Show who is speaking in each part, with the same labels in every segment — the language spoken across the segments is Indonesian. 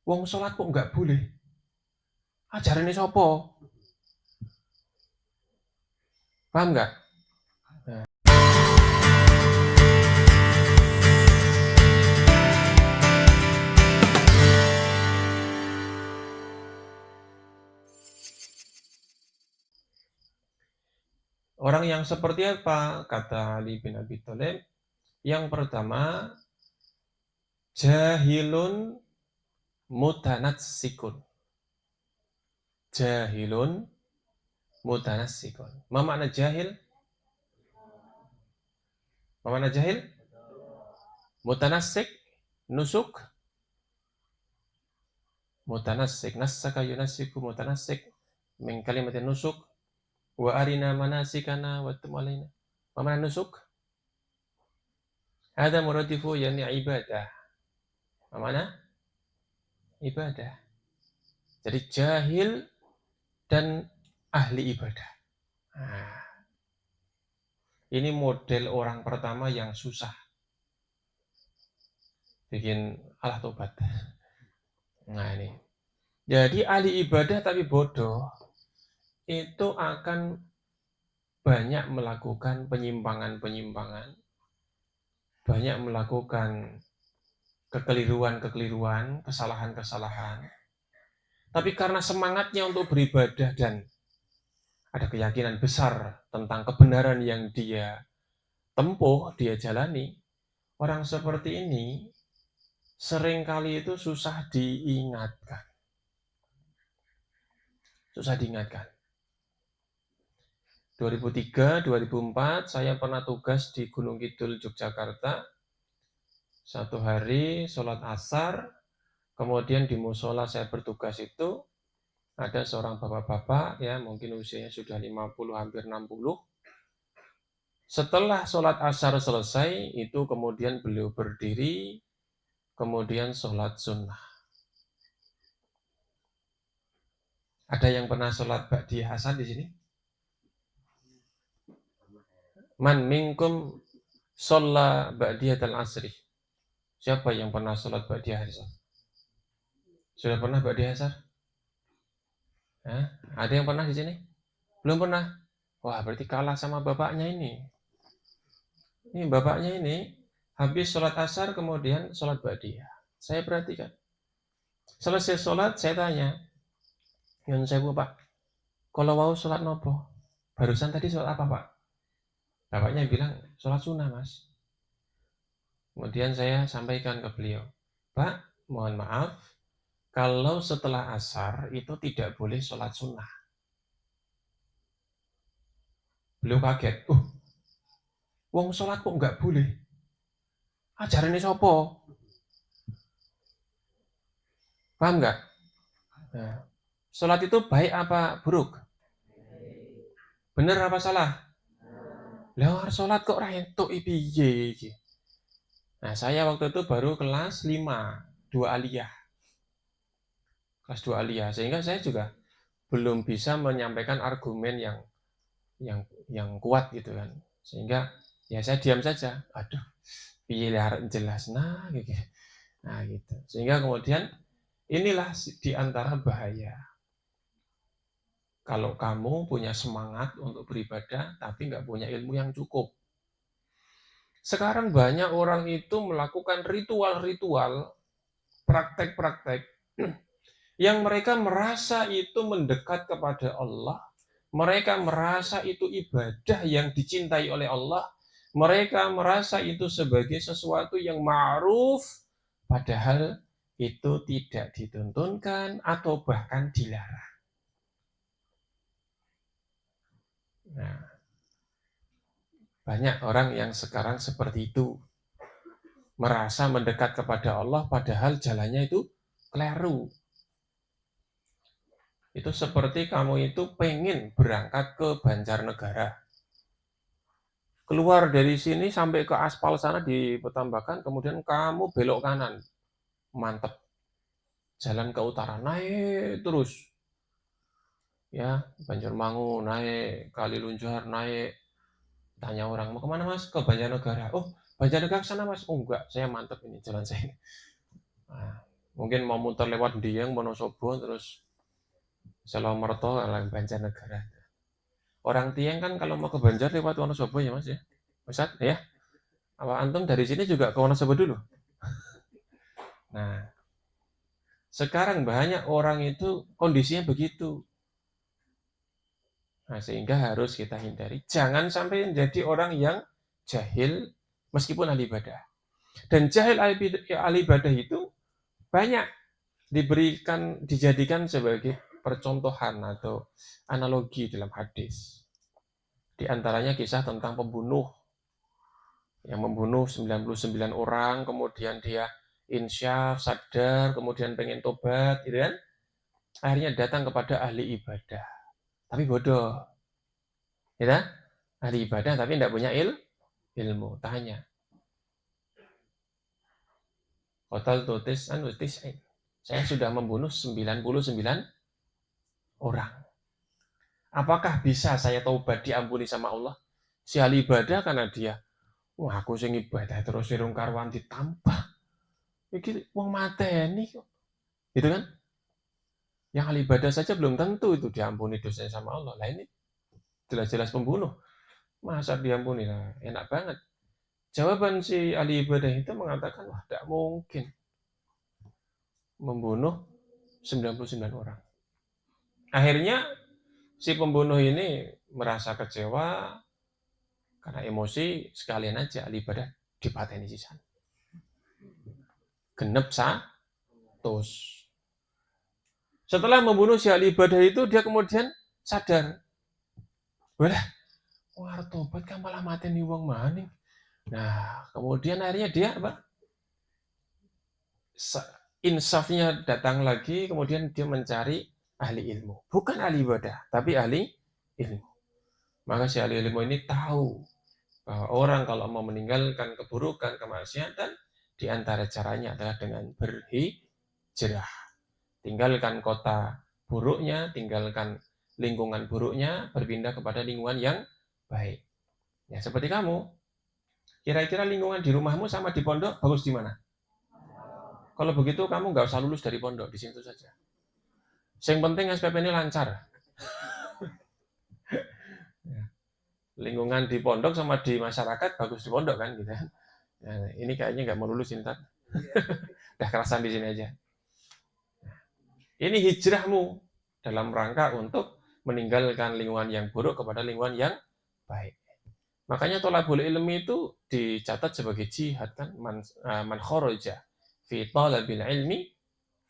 Speaker 1: Wong sholat kok nggak boleh? Ajarannya sopo? Paham nggak? Nah, orang yang seperti apa? Kata Ali bin Abi Thalib, yang pertama, jahilun mutanassikun. Jahilun mutanassikun. Ma makna jahil? Ma makna jahil? Mutanassik, nusuk, mutanassik, nassaka yunassiku mutanassik, min kalimatin nusuk, wa arina manasikana wa tub alaina. Ma makna nusuk? Ada muradifu yani ibadah. Ma makna? Ibadah. Jadi jahil dan ahli ibadah. Nah, ini model orang pertama yang susah bikin alah tobat. Nah ini. Jadi ahli ibadah tapi bodoh itu akan banyak melakukan penyimpangan-penyimpangan, banyak melakukan kekeliruan-kekeliruan, kesalahan-kesalahan. Tapi karena semangatnya untuk beribadah dan ada keyakinan besar tentang kebenaran yang dia tempuh, dia jalani, orang seperti ini seringkali itu susah diingatkan. Susah diingatkan. 2003, 2004 saya pernah tugas di Gunung Kidul, Yogyakarta. Satu hari sholat asar, kemudian di musola saya bertugas itu ada seorang bapak-bapak, ya mungkin usianya sudah 50, hampir 60. Setelah sholat asar selesai, itu kemudian beliau berdiri, kemudian sholat sunnah. Ada yang pernah sholat ba'diyah asar di sini? Man minkum sholla ba'diyatal asri. Siapa yang pernah sholat ba'diyah asar? Sudah pernah ba'diyah asar? Ada yang pernah di sini? Belum pernah? Wah, berarti kalah sama bapaknya ini. Ini bapaknya ini habis sholat asar kemudian sholat ba'diyah. Saya perhatikan. Selesai sholat saya tanya, yang saya Pak, kalau mau sholat nopo? Barusan tadi sholat apa Pak? Bapaknya bilang sholat sunnah Mas. Kemudian saya sampaikan ke beliau, Pak, mohon maaf, kalau setelah asar itu tidak boleh sholat sunnah. Beliau kaget, wong sholat kok nggak boleh? Ajarannya sopo? Paham nggak? Nah, sholat itu baik apa buruk? Bener apa salah? Lah sholat kok ra entuk piye iki? Nah, saya waktu itu baru kelas 5, 2 aliyah. Kelas 2 aliyah, sehingga saya juga belum bisa menyampaikan argumen yang kuat gitu kan. Sehingga ya saya diam saja. Aduh, piye arep jelas gitu. Nah, gitu. Sehingga kemudian inilah di antara bahaya. Kalau kamu punya semangat untuk beribadah tapi nggak punya ilmu yang cukup. Sekarang banyak orang itu melakukan ritual-ritual, praktek-praktek yang mereka merasa itu mendekat kepada Allah. Mereka merasa itu ibadah yang dicintai oleh Allah. Mereka merasa itu sebagai sesuatu yang ma'ruf, padahal itu tidak dituntunkan atau bahkan dilarang. Nah, banyak orang yang sekarang seperti itu. Merasa mendekat kepada Allah padahal jalannya itu keliru. Itu seperti kamu itu pengen berangkat ke Banjarnegara. Keluar dari sini sampai ke aspal sana di Petambakan, kemudian kamu belok kanan. Mantep. Jalan ke utara, naik terus. Ya, Banjarmangu naik, Kalilunjar naik. Tanya orang, mau kemana mas? Ke Banjarnegara. Oh, Banjarnegara sana mas? Oh enggak, saya mantep ini jalan saya. Nah, Mungkin mau muter lewat Dieng, Wonosobo, terus Selamerto, Banjarnegara. Orang Dieng kan kalau mau ke Banjar lewat Wonosobo ya Mas ya? Ustaz, ya? Apa antum dari sini juga ke Wonosobo dulu? Nah, sekarang banyak orang itu kondisinya begitu. Nah, sehingga harus kita hindari. Jangan sampai menjadi orang yang jahil meskipun ahli ibadah. Dan jahil ahli ibadah itu banyak dijadikan sebagai percontohan atau analogi dalam hadis. Di antaranya kisah tentang pembunuh yang membunuh 99 orang, kemudian dia insyaf, sadar, kemudian pengen tobat, gitu kan? Akhirnya datang kepada ahli ibadah. Tapi bodoh. Ya, ahli ibadah tapi tidak punya ilmu. Tanya. Total tutis anutis. Saya sudah membunuh 99 orang. Apakah bisa saya taubat diampuni sama Allah? Si ahli ibadah karena dia, wah aku sing ibadah terus sirung karuan ditambah. Iki wong mateni kok. Gitu kan? Yang ahli ibadah saja belum tentu itu diampuni dosanya sama Allah. Lah ini jelas-jelas pembunuh. Masa diampuni? Nah, enak banget. Jawaban si ahli ibadah itu mengatakan, wah tidak mungkin membunuh 99 orang. Akhirnya si pembunuh ini merasa kecewa karena emosi, sekalian aja ahli ibadah dipateni sisan. Genep 100. Setelah membunuh si ahli ibadah itu, dia kemudian sadar. Wah, wah tobat kan malah mateni wong maning. Nah, kemudian akhirnya dia apa? Insafnya datang lagi, kemudian dia mencari ahli ilmu. Bukan ahli ibadah, tapi ahli ilmu. Maka si ahli ilmu ini tahu bahwa orang kalau mau meninggalkan keburukan, kemaksiatan, di antara caranya adalah dengan berhijrah. Tinggalkan kota buruknya, tinggalkan lingkungan buruknya, berpindah kepada lingkungan yang baik. Ya, seperti kamu. Kira-kira lingkungan di rumahmu sama di pondok bagus di mana? Kalau begitu kamu nggak usah lulus dari pondok, di situ saja. Yang penting SPP ini lancar. Lingkungan di pondok sama di masyarakat bagus di pondok kan gitu. Nah, ini kayaknya nggak mau lulus ntar. Udah kerasan di sini aja. Ini hijrahmu dalam rangka untuk meninggalkan lingkungan yang buruk kepada lingkungan yang baik. Makanya thalabul ilmi itu dicatat sebagai jihad kan, man kharaja fi talabil ilmi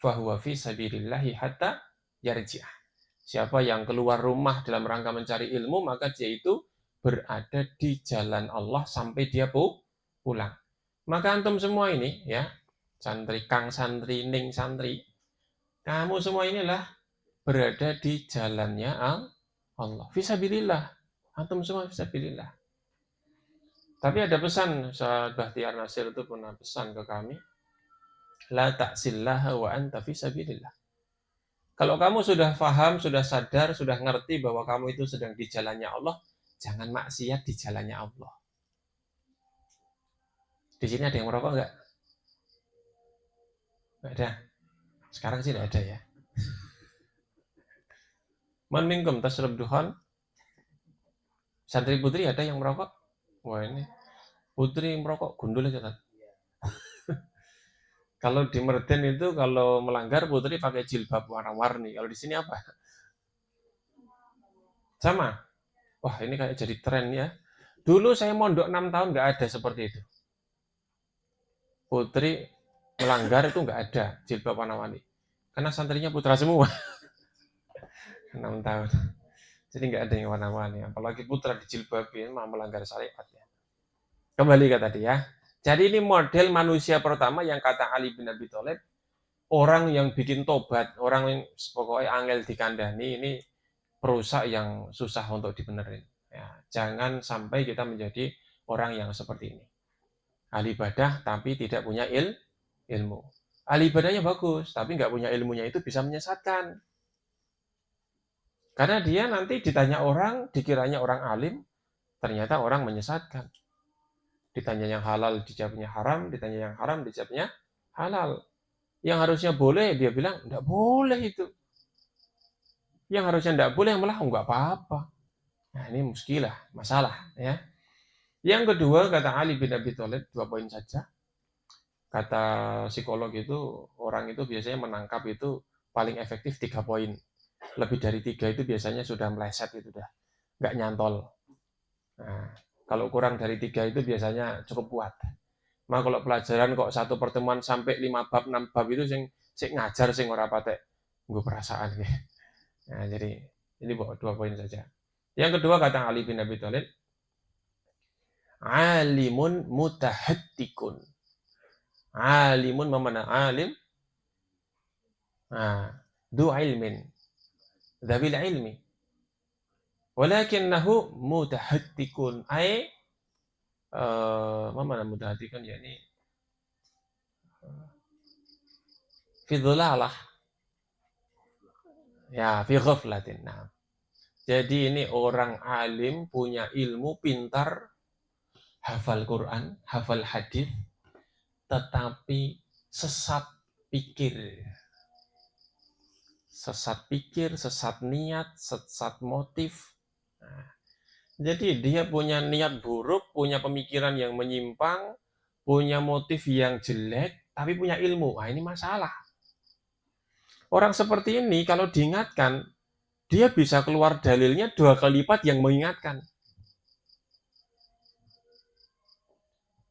Speaker 1: fahuwa fi sabilillahi hatta yarji'ah. Siapa yang keluar rumah dalam rangka mencari ilmu, maka dia itu berada di jalan Allah sampai dia pulang. Maka antum semua ini ya, santri Kang santri, Ning santri, kamu semua inilah berada di jalannya Allah. Fisabilillah. Antum semua fisabilillah. Tapi ada pesan, Ustaz Bahtiar Nasir itu pernah pesan ke kami, la ta'sillaha wa anta fisabilillah. Kalau kamu sudah paham, sudah sadar, sudah ngerti bahwa kamu itu sedang di jalannya Allah, jangan maksiat di jalannya Allah. Di sini ada yang merokok nggak? Nggak ada. Sekarang sih nggak ada ya. Man minkum tasrab duhan. Santri putri ada yang merokok? Wah ini putri merokok gundul aja kan. Kalau di Merden itu kalau melanggar putri pakai jilbab warna-warni. Kalau di sini apa? Sama. Wah ini kayak jadi tren ya. Dulu saya mondok 6 tahun nggak ada seperti itu. Putri melanggar itu nggak ada jilbab warna-warni. Karena santrinya putra semua. 6 tahun. Jadi nggak ada yang warna-warni. Apalagi putra dijilbabin malah melanggar syariat ya. Kembali ke tadi ya. Jadi ini model manusia pertama yang kata Ali bin Abi Thalib, orang yang bikin tobat, orang yang pokoknya angel dikandani, ini perusak yang susah untuk dibenerin. Ya, jangan sampai kita menjadi orang yang seperti ini. Ahli ibadah tapi tidak punya ilmu. Ahli ibadahnya bagus, tapi nggak punya ilmunya itu bisa menyesatkan. Karena dia nanti ditanya orang, dikiranya orang alim, ternyata orang menyesatkan. Ditanya yang halal, dijawabnya haram, ditanya yang haram, dijawabnya halal. Yang harusnya boleh, dia bilang, enggak boleh itu. Yang harusnya enggak boleh, malah enggak apa-apa. Nah, ini muskilah, masalah. Ya. Yang kedua, kata Ali bin Abi Thalib, 2 poin saja. Kata psikolog itu, orang itu biasanya menangkap itu paling efektif 3 poin. Lebih dari 3 itu biasanya sudah meleset, itu udah nggak nyantol. Nah, kalau kurang dari 3 itu biasanya cukup kuat. Nah, kalau pelajaran kok satu pertemuan sampai 5 bab, 6 bab itu sing ngajar sing ora patek nggo perasaan. Nah, jadi ini 2 poin saja. Yang kedua kata Ali bin Abi Thalib, alimun mutahattikun. Alimun mana alim? Nah, du ilmin, dzabil ilmi. Walakinnahu mutahattikun. Mana mutahattikun ya ini fi dhulalah. Ya, fi ghaflatin. Nah, jadi ini orang alim, punya ilmu, pintar, hafal Quran, hafal hadis, tetapi sesat pikir. Sesat pikir, sesat niat, sesat motif. Nah, jadi dia punya niat buruk, punya pemikiran yang menyimpang, punya motif yang jelek, tapi punya ilmu. Nah, ini masalah. Orang seperti ini kalau diingatkan, dia bisa keluar dalilnya 2 kali lipat yang mengingatkan.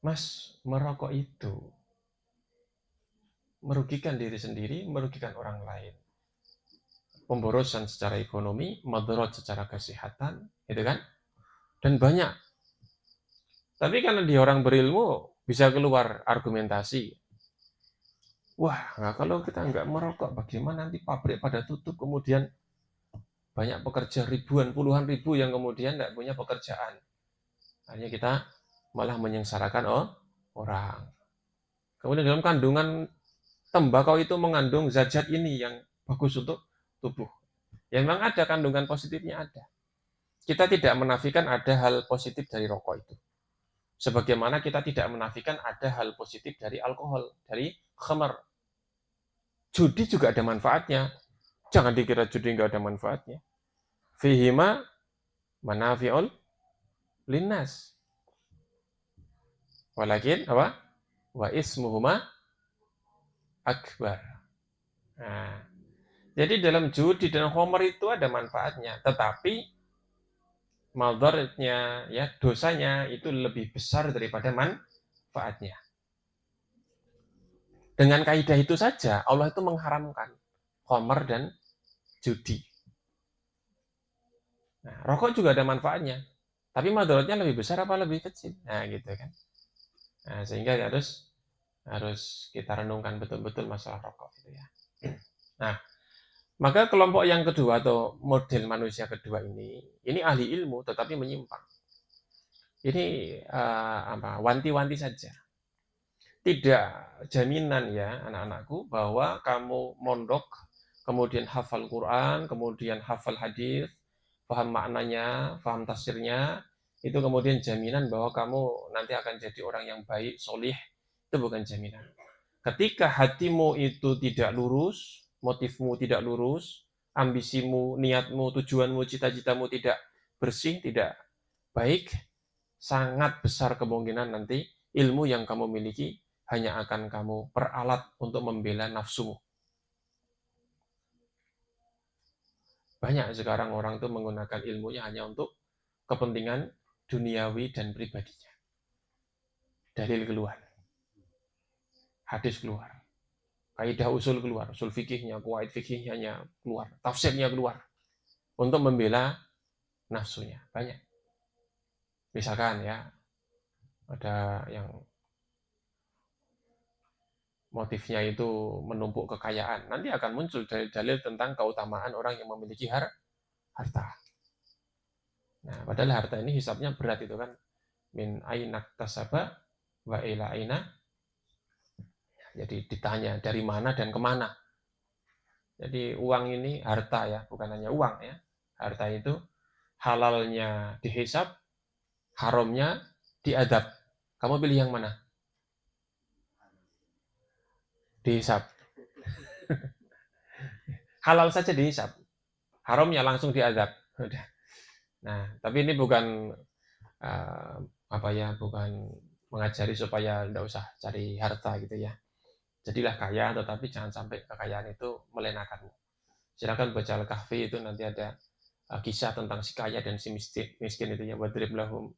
Speaker 1: Mas, merokok itu merugikan diri sendiri, merugikan orang lain. Pemborosan secara ekonomi, madharat secara kesehatan, gitu kan? Dan banyak. Tapi karena dia orang berilmu, bisa keluar argumentasi. Wah, nah kalau kita nggak merokok, bagaimana nanti pabrik pada tutup, kemudian banyak pekerja ribuan, puluhan ribu yang kemudian nggak punya pekerjaan. Hanya kita malah menyengsarakan orang. Kemudian dalam kandungan tembakau itu mengandung zat-zat ini yang bagus untuk tubuh. Ya memang ada kandungan positifnya ada. Kita tidak menafikan ada hal positif dari rokok itu. Sebagaimana kita tidak menafikan ada hal positif dari alkohol, dari khamar. Judi juga ada manfaatnya. Jangan dikira judi nggak ada manfaatnya. Fihima manafi'ul linnas. Walakin apa? Wa ismuhuma akbar. Nah, jadi dalam judi dan khamar itu ada manfaatnya, tetapi madharatnya, ya dosanya itu lebih besar daripada manfaatnya. Dengan kaidah itu saja Allah itu mengharamkan khamar dan judi. Nah, rokok juga ada manfaatnya, tapi madharatnya lebih besar apa lebih kecil? Nah, gitu kan. Nah, sehingga harus kita renungkan betul-betul masalah rokok itu ya. Nah, maka kelompok yang kedua atau model manusia kedua ini ahli ilmu tetapi menyimpang. Ini wanti-wanti saja. Tidak jaminan ya anak-anakku bahwa kamu mondok, kemudian hafal Quran, kemudian hafal hadis, paham maknanya, paham tafsirnya, itu kemudian jaminan bahwa kamu nanti akan jadi orang yang baik, solih. Itu bukan jaminan. Ketika hatimu itu tidak lurus, motifmu tidak lurus, ambisimu, niatmu, tujuanmu, cita-citamu tidak bersih, tidak baik, sangat besar kemungkinan nanti ilmu yang kamu miliki hanya akan kamu peralat untuk membela nafsumu. Banyak sekarang orang itu menggunakan ilmunya hanya untuk kepentingan duniawi dan pribadinya. Dalil keluar, hadis keluar, kaidah usul keluar, usul fikihnya, kuwaid fikihnya keluar, tafsirnya keluar, untuk membela nafsunya. Banyak. Misalkan ya, ada yang motifnya itu menumpuk kekayaan, nanti akan muncul dalil-dalil tentang keutamaan orang yang memiliki harta. Nah, padahal harta ini hisapnya berat itu kan. Min ainak tasaba wa ila aina. Jadi ditanya dari mana dan kemana. Jadi uang ini harta ya, bukan hanya uang ya. Harta itu halalnya dihisap, haramnya diadab. Kamu pilih yang mana? Dihisap. Halal saja dihisap, haramnya langsung diazab. Udah. Nah, tapi ini bukan bukan mengajari supaya tidak usah cari harta gitu ya. Jadilah kaya, tetapi jangan sampai kekayaan itu melenakanmu. Silakan baca Al-Kahfi, itu nanti ada kisah tentang si kaya dan si miskin itu ya. Wadrib lahum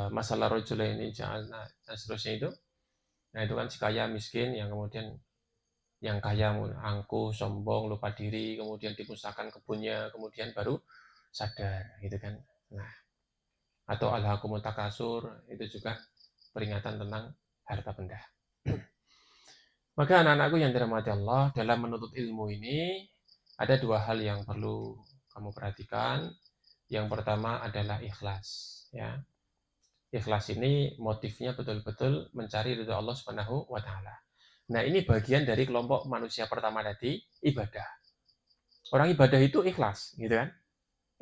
Speaker 1: masalah rojulaini ja'alna dan seterusnya itu. Nah itu kan si kaya miskin yang kemudian yang kaya angkuh, sombong, lupa diri, kemudian dimusnahkan kebunnya, kemudian baru sadar gitu kan. Nah, atau alhaakumut takasur itu juga peringatan tentang harta benda. Maka anak-anakku yang dirahmati Allah, dalam menuntut ilmu ini ada dua hal yang perlu kamu perhatikan. Yang pertama adalah ikhlas, ya. Ikhlas ini motifnya betul-betul mencari ridho Allah Subhanahu wa taala. Nah, ini bagian dari kelompok manusia pertama tadi, ibadah. Orang ibadah itu ikhlas, gitu kan?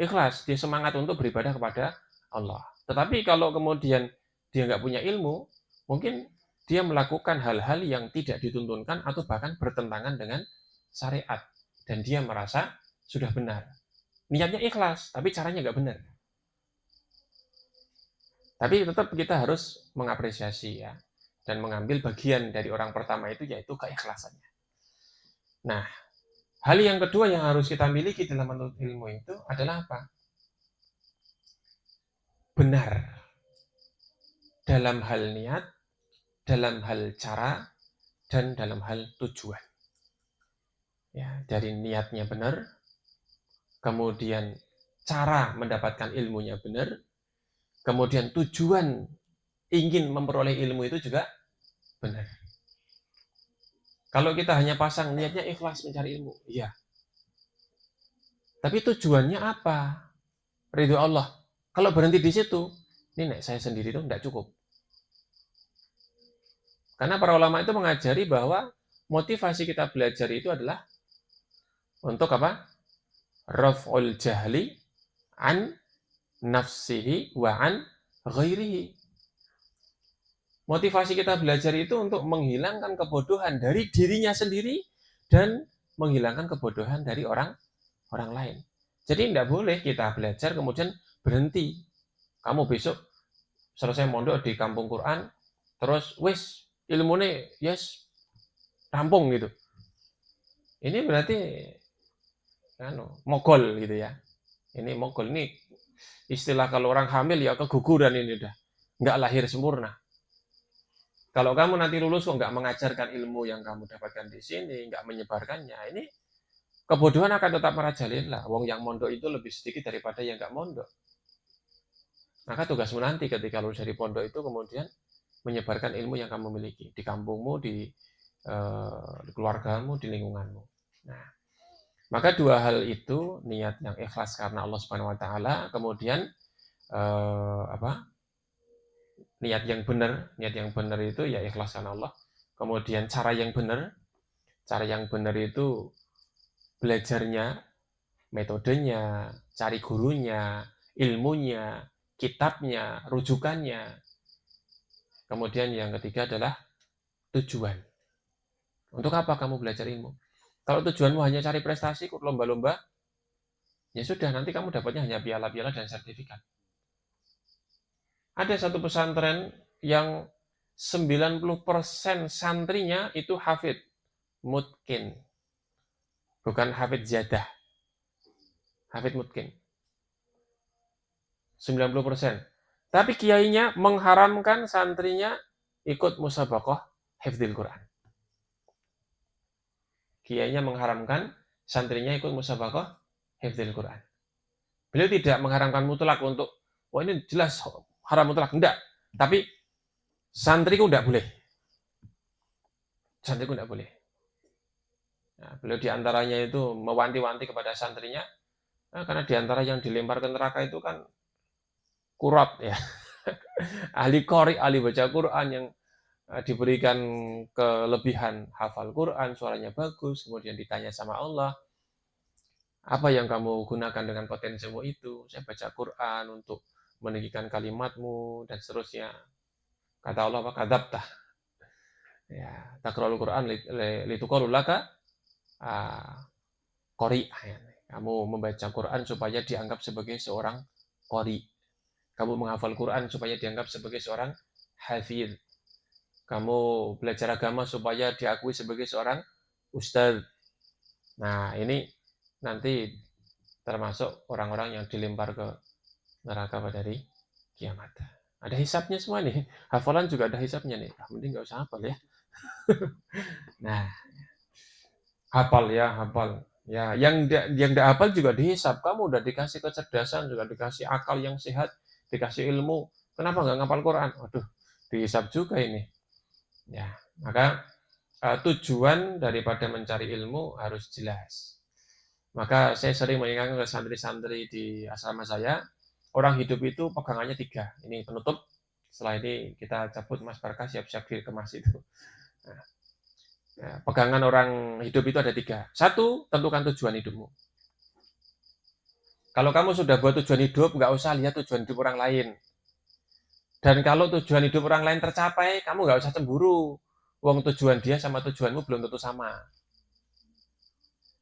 Speaker 1: Ikhlas, dia semangat untuk beribadah kepada Allah. Tetapi kalau kemudian dia nggak punya ilmu, mungkin dia melakukan hal-hal yang tidak dituntunkan atau bahkan bertentangan dengan syariat. Dan dia merasa sudah benar. Niatnya ikhlas, tapi caranya nggak benar. Tapi tetap kita harus mengapresiasi ya, dan mengambil bagian dari orang pertama itu yaitu keikhlasannya. Nah, hal yang kedua yang harus kita miliki dalam menuntut ilmu itu adalah apa? Benar dalam hal niat, dalam hal cara, dan dalam hal tujuan. Ya, dari niatnya benar, kemudian cara mendapatkan ilmunya benar, kemudian tujuan ingin memperoleh ilmu itu juga benar. Kalau kita hanya pasang niatnya ikhlas mencari ilmu, iya. Tapi tujuannya apa? Ridho Allah. Kalau berhenti di situ, ini saya sendiri itu tidak cukup. Karena para ulama itu mengajari bahwa motivasi kita belajar itu adalah untuk apa? Raf'ul jahli an nafsihi wa an ghairihi. Motivasi kita belajar itu untuk menghilangkan kebodohan dari dirinya sendiri dan menghilangkan kebodohan dari orang lain. Jadi tidak boleh kita belajar kemudian berhenti. Kamu besok selesai mondok di kampung Quran, terus wis ilmune yes rampung gitu. Ini berarti mogol gitu ya. Ini mogol, ini istilah kalau orang hamil ya keguguran ini udah. Nggak lahir sempurna. Kalau kamu nanti lulus kok nggak mengajarkan ilmu yang kamu dapatkan di sini, nggak menyebarkannya, ini kebodohan akan tetap merajalela. Wong yang mondok itu lebih sedikit daripada yang nggak mondok. Maka tugasmu nanti ketika lulus dari pondok itu kemudian menyebarkan ilmu yang kamu miliki di kampungmu, di keluargamu, di lingkunganmu. Nah, maka dua hal itu, niat yang ikhlas karena Allah Subhanahu wa taala, kemudian niat yang benar itu ya ikhlas karena Allah. Kemudian cara yang benar itu belajarnya, metodenya, cari gurunya, ilmunya, kitabnya, rujukannya. Kemudian yang ketiga adalah tujuan. Untuk apa kamu belajar ilmu? Kalau tujuanmu hanya cari prestasi, ikut lomba-lomba, ya sudah, nanti kamu dapatnya hanya piala-piala dan sertifikat. Ada satu pesantren yang 90% santrinya itu hafid, mutkin. Bukan hafid ziyadah. Hafid mutkin. 90%. Tapi kiainya mengharamkan santrinya ikut musabaqah hifdzil Quran. Kiainya mengharamkan santrinya ikut musabaqah hifdzil Quran. Beliau tidak mengharamkan mutlak untuk, ini jelas haram mutlak, enggak. Tapi santriku enggak boleh. Santriku enggak boleh. Nah, beliau diantaranya itu mewanti-wanti kepada santrinya, karena diantara yang dilempar ke neraka itu kan kurat ya. Ahli qori, ahli baca Quran yang diberikan kelebihan hafal Quran, suaranya bagus, kemudian ditanya sama Allah, apa yang kamu gunakan dengan potensimu itu? Saya baca Quran untuk meninggikan kalimatmu dan seterusnya. Kata Allah, apa? Kadzabta. Ya, taqra'ul Quran lituqalu laka qori. Kamu membaca Quran supaya dianggap sebagai seorang qori. Kamu menghafal Quran supaya dianggap sebagai seorang hafidh. Kamu belajar agama supaya diakui sebagai seorang ustadz. Nah, ini nanti termasuk orang-orang yang dilempar ke neraka pada hari kiamat. Ada hisapnya semua nih. Hafalan juga ada hisapnya nih. Mending nggak usah hafal ya. Nah, hafal ya, hafal. Ya, yang tidak hafal juga dihisap. Kamu udah dikasih kecerdasan, juga dikasih akal yang sehat, dikasih ilmu. Kenapa nggak ngapal Quran? Waduh, dihisap juga ini. Ya, maka tujuan daripada mencari ilmu harus jelas. Maka saya sering mengingatkan ke santri-santri di asrama saya, orang hidup itu pegangannya 3. Ini penutup. Setelah ini kita cabut Mas Barkah siap-siap dikemas itu. Nah, pegangan orang hidup itu ada 3. 1, tentukan tujuan hidupmu. Kalau kamu sudah buat tujuan hidup, nggak usah lihat tujuan hidup orang lain. Dan kalau tujuan hidup orang lain tercapai, kamu nggak usah cemburu. Wong tujuan dia sama tujuanmu belum tentu sama.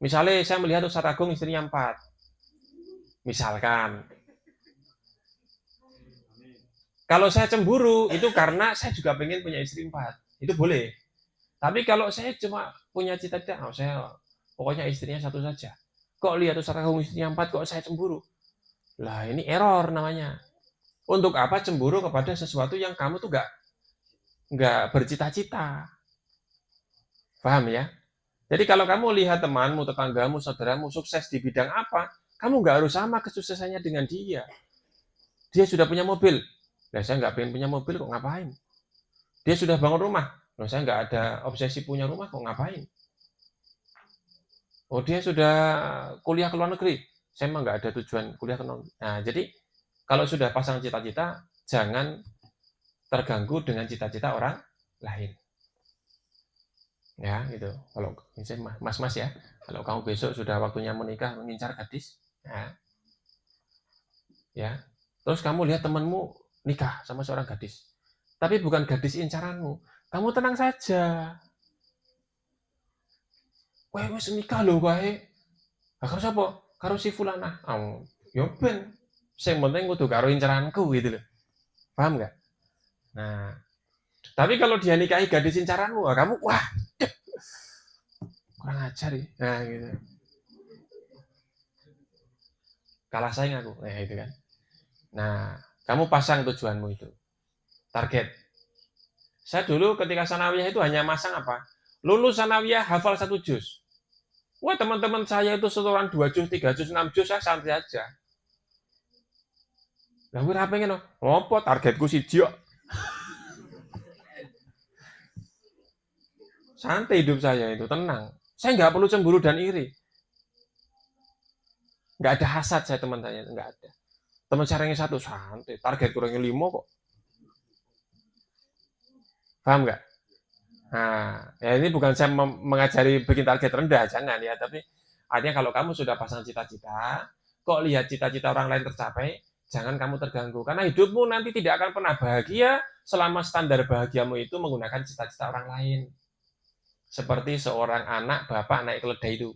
Speaker 1: Misalnya saya melihat Ustadz Agung istrinya 4. Misalkan. Kalau saya cemburu, itu karena saya juga pengen punya istri 4. Itu boleh. Tapi kalau saya cuma punya cita-cita, saya pokoknya istrinya 1 saja. Kok lihat Ustadz Agung istrinya 4, kok saya cemburu? Lah ini error namanya. Untuk apa cemburu kepada sesuatu yang kamu tuh nggak bercita-cita. Paham ya? Jadi kalau kamu lihat temanmu, tetanggamu, saudaramu sukses di bidang apa, kamu nggak harus sama kesuksesannya dengan dia. Dia sudah punya mobil. Nah, saya nggak pengen punya mobil kok ngapain? Dia sudah bangun rumah. Loh, saya nggak ada obsesi punya rumah kok ngapain? Oh, dia sudah kuliah ke luar negeri. Saya mah nggak ada tujuan kuliah ke luar negeri. Nah, jadi kalau sudah pasang cita-cita, jangan terganggu dengan cita-cita orang lain. Ya, gitu. Kalau misalnya mas-mas ya, kalau kamu besok sudah waktunya menikah, mengincar gadis, ya. Terus kamu lihat temanmu nikah sama seorang gadis. Tapi bukan gadis incaranmu. Kamu tenang saja. Wah, wis nikah lho wae. Lah karo sapa? Karo si fulanah. Ya ben. Sing penting kudu karo incaranku gitu loh. Paham nggak? Nah, tapi kalau dia nikahi gadis incaranmu, kamu wah, kurang ajar ya. Nah, gitu. Kalah saing aku. Nah, itu kan. Nah, kamu pasang tujuanmu itu. Target. Saya dulu ketika sanawiyah itu hanya masang apa? Lulus sanawiyah hafal 1 juz. Wah, teman-teman saya itu setoran 2 juz, 3 juz, 6 juz, saya santai aja. Lah kuwi ra pengen opo targetku siji kok. Santai hidup saya itu, tenang. Saya nggak perlu cemburu dan iri. Nggak ada hasad saya teman saya, nggak ada. Teman saya yang 1 santai, target kurangnya 5 kok. Paham nggak? Nah, ya ini bukan saya mengajari bikin target rendah, jangan ya. Tapi artinya kalau kamu sudah pasang cita-cita, kok lihat cita-cita orang lain tercapai, jangan kamu terganggu. Karena hidupmu nanti tidak akan pernah bahagia selama standar bahagiamu itu menggunakan cita-cita orang lain. Seperti seorang anak, bapak naik keledai itu.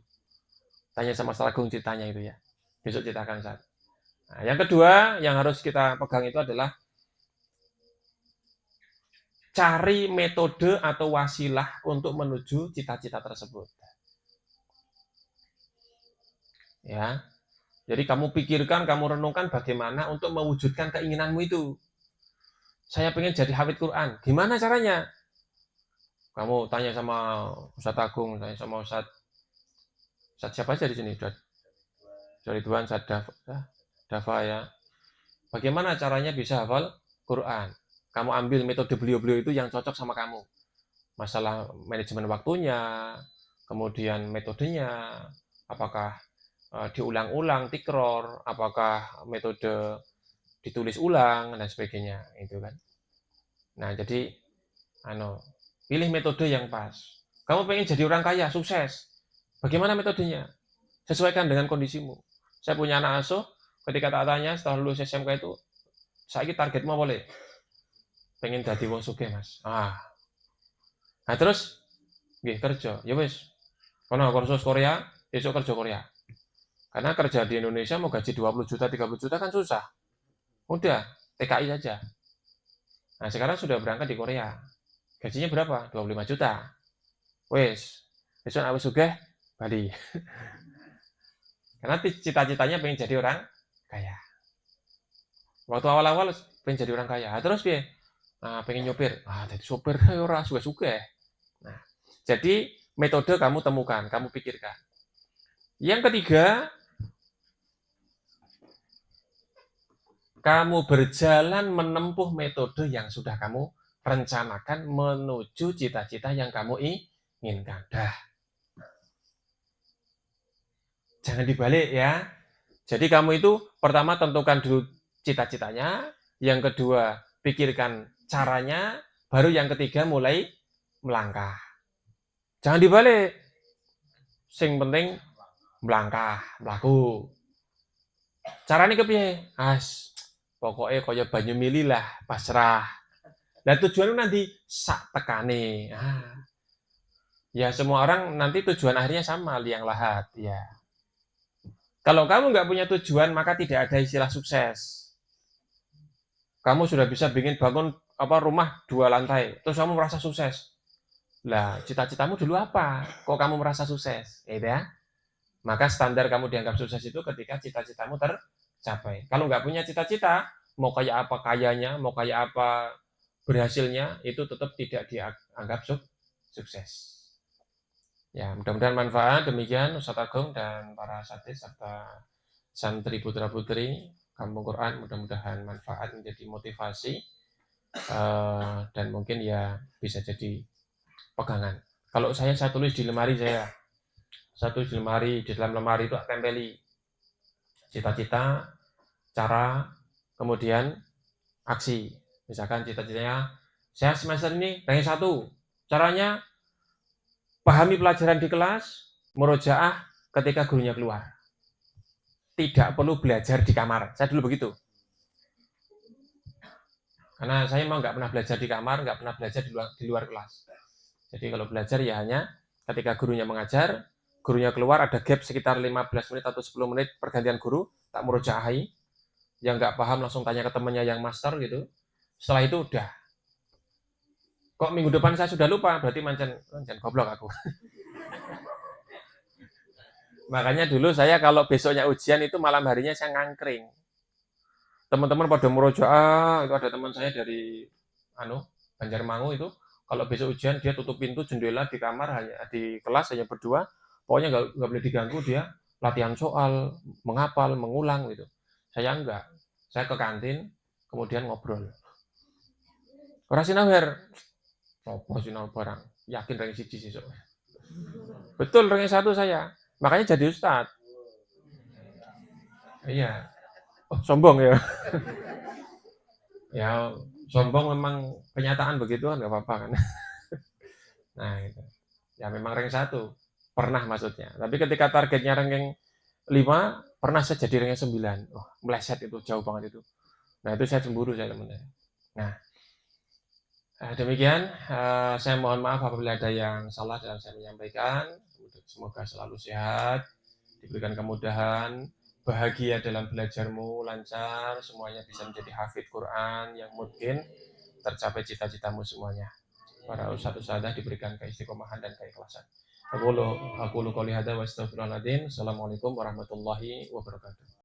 Speaker 1: Tanya sama Salagung ceritanya itu ya. Besok ceritakan saat. Nah, yang kedua yang harus kita pegang itu adalah cari metode atau wasilah untuk menuju cita-cita tersebut. Ya, jadi kamu pikirkan, kamu renungkan bagaimana untuk mewujudkan keinginanmu itu. Saya pengen jadi hafid Quran. Gimana caranya? Kamu tanya sama Ustadz Agung, tanya sama Ustadz siapa aja di sini? Dari Tuhan, Ustadz Dafa ya. Bagaimana caranya bisa hafal Quran? Kamu ambil metode beliau-beliau itu yang cocok sama kamu. Masalah manajemen waktunya, kemudian metodenya, apakah diulang-ulang, tikror, apakah metode ditulis ulang dan sebagainya, itu kan. Nah, jadi pilih metode yang pas. Kamu pengen jadi orang kaya, sukses. Bagaimana metodenya? Sesuaikan dengan kondisimu. Saya punya anak asuh, ketika tak tanya setelah lulus SMK itu, saya targetmu boleh. Pengen jadi wong sugih, Mas. Nah terus nggih kerja. Ya wis. Kono kursus Korea, besok kerja Korea. Karena kerja di Indonesia mau gaji 20 juta, 30 juta kan susah. Udah, TKI saja. Nah, sekarang sudah berangkat di Korea. Gajinya berapa? 25 juta. Wes, besok awis sugih Bali. Karena cita-citanya pengen jadi orang kaya. Waktu awal-awal pengen jadi orang kaya. Terus piye? Nah, pengen nyopir. Jadi sopir ora suka-suka. Nah, jadi metode kamu temukan, kamu pikirkan. Yang ketiga, kamu berjalan menempuh metode yang sudah kamu rencanakan menuju cita-cita yang kamu inginkan. Dah. Jangan dibalik ya. Jadi kamu itu pertama tentukan dulu cita-citanya, yang kedua pikirkan caranya, baru yang ketiga mulai melangkah. Jangan dibalik. Sing penting melangkah, mlaku. Carane kepiye? Pokoknya kaya banyu mili lah, pasrah. Nah tujuannya nanti sak tekane. Ya semua orang nanti tujuan akhirnya sama, liang lahat. Ya. Kalau kamu nggak punya tujuan, maka tidak ada istilah sukses. Kamu sudah bisa bikin bangun rumah 2 lantai, terus kamu merasa sukses. Lah, cita-citamu dulu apa? Kok kamu merasa sukses? Ya. Maka standar kamu dianggap sukses itu ketika cita-citamu tercapai. Kalau nggak punya cita-cita, mau kayak apa kayanya, mau kayak apa berhasilnya, itu tetap tidak dianggap sukses. Ya, mudah-mudahan manfaat. Demikian Ustaz Agung dan para satid serta santri putra-putri Kampung Quran, mudah-mudahan manfaat, menjadi motivasi, dan mungkin ya bisa jadi pegangan. Kalau saya tulis di lemari saya, di dalam lemari itu tempeli cita-cita, cara, kemudian aksi. Misalkan cita-citanya, saya semester ini ranking 1. Caranya, pahami pelajaran di kelas, murojaah ketika gurunya keluar. Tidak perlu belajar di kamar. Saya dulu begitu. Karena saya memang nggak pernah belajar di kamar, nggak pernah belajar di luar kelas. Jadi kalau belajar ya hanya ketika gurunya mengajar, gurunya keluar, ada gap sekitar 15 menit atau 10 menit pergantian guru, tak murojaahai. Yang nggak paham langsung tanya ke temannya yang master gitu. Setelah itu udah. Kok minggu depan saya sudah lupa, berarti mancen goblok aku. Makanya dulu saya kalau besoknya ujian itu malam harinya saya ngangkring. Teman-teman pada murojaah, itu ada teman saya dari Banjarmangu itu, kalau besok ujian dia tutup pintu jendela di kamar, hanya di kelas hanya berdua, pokoknya nggak boleh diganggu, dia latihan soal, menghafal, mengulang gitu. Saya enggak, saya ke kantin, kemudian ngobrol. Ora sinau her, apa sinau barang, yakin ranking 1 sih. Betul ranking 1 saya, makanya jadi ustad. Iya, sombong ya. Ya sombong memang kenyataan begitu kan nggak apa-apa kan. Nah itu. Ya memang ranking 1. Pernah maksudnya. Tapi ketika targetnya ranking 5, pernah saya jadi ranking 9. Meleset itu, jauh banget itu. Nah itu saya cemburu saya teman-teman. Nah, demikian. Saya mohon maaf apabila ada yang salah dalam saya menyampaikan. Semoga selalu sehat, diberikan kemudahan, bahagia dalam belajarmu, lancar, semuanya bisa menjadi hafid Quran yang mungkin tercapai cita-citamu semuanya. Para ustadz-ustadzah diberikan keistiqomahan dan keikhlasan. Aku lu qouli hadza wa astaghfirullahaladzim. Assalamualaikum warahmatullahi wabarakatuh.